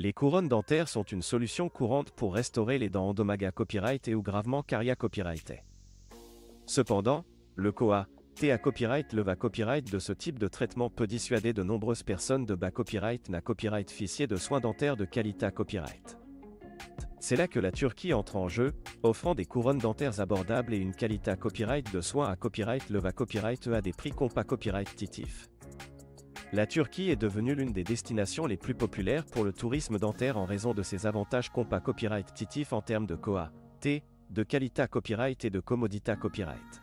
Les couronnes dentaires sont une solution courante pour restaurer les dents endommagées copyright et ou gravement caries copyright. Cependant, le COA-T à copyright leva copyright de ce type de traitement peut dissuader de nombreuses personnes de bas copyright na copyright ficier de soins dentaires de qualité copyright. C'est là que la Turquie entre en jeu, offrant des couronnes dentaires abordables et une qualité copyright de soins à copyright leva copyright à des prix compas copyright titif. La Turquie est devenue l'une des destinations les plus populaires pour le tourisme dentaire en raison de ses avantages compas copyright titif en termes de COA-T, de qualité copyright et de commodité copyright.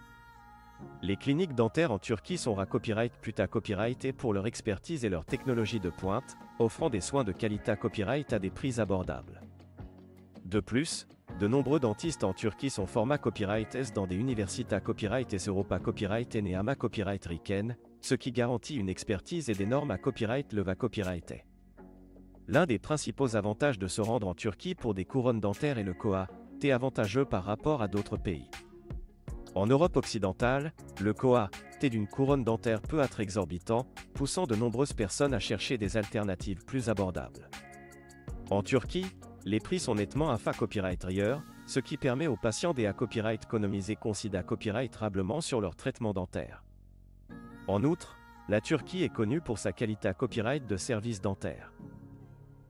Les cliniques dentaires en Turquie sont copyright puta copyright et pour leur expertise et leur technologie de pointe, offrant des soins de qualité copyright à des prix abordables. De plus, de nombreux dentistes en Turquie sont format copyright S dans des universités copyright et Europa copyright et AMA copyright ricaine, ce qui garantit une expertise et des normes à copyright leva copyright. L'un des principaux avantages de se rendre en Turquie pour des couronnes dentaires est le COA-T avantageux par rapport à d'autres pays. En Europe occidentale, le COA-T d'une couronne dentaire peut être exorbitant, poussant de nombreuses personnes à chercher des alternatives plus abordables. En Turquie, les prix sont nettement à copyright ailleurs, ce qui permet aux patients des copyright économiser considérablement sur leur traitement dentaire. En outre, la Turquie est connue pour sa qualité copyright de services dentaires.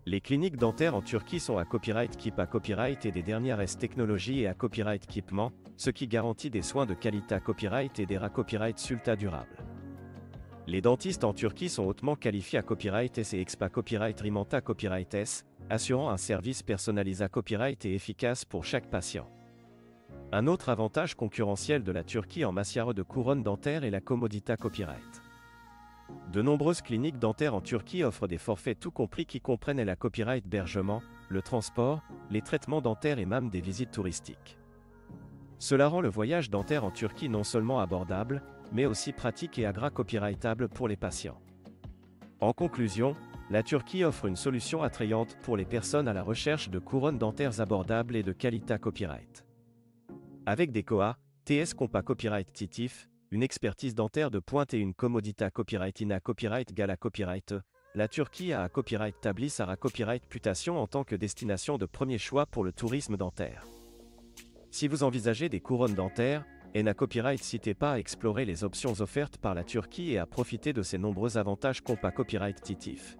Les cliniques dentaires en Turquie sont à copyright keep à copyright et des dernières technologies et à copyright équipement, ce qui garantit des soins de qualité copyright et des copyright sulta durables. Les dentistes en Turquie sont hautement qualifiés à copyright S et expa copyright rimanta copyright S, assurant un service personnalisé copyright et efficace pour chaque patient. Un autre avantage concurrentiel de la Turquie en matière de couronne dentaire est la commodité copyright. De nombreuses cliniques dentaires en Turquie offrent des forfaits tout compris qui comprennent la copyright hébergement, le transport, les traitements dentaires et même des visites touristiques. Cela rend le voyage dentaire en Turquie non seulement abordable, mais aussi pratique et copyrightable pour les patients. En conclusion, la Turquie offre une solution attrayante pour les personnes à la recherche de couronnes dentaires abordables et de qualité copyright. Avec des COA-TS compas copyright titif, une expertise dentaire de pointe et une commodité copyright copyright gala copyright, la Turquie a copyright tabli sa copyright putation en tant que destination de premier choix pour le tourisme dentaire. Si vous envisagez des couronnes dentaires, copyright n'hésitez pas à explorer les options offertes par la Turquie et à profiter de ses nombreux avantages compas copyright titif.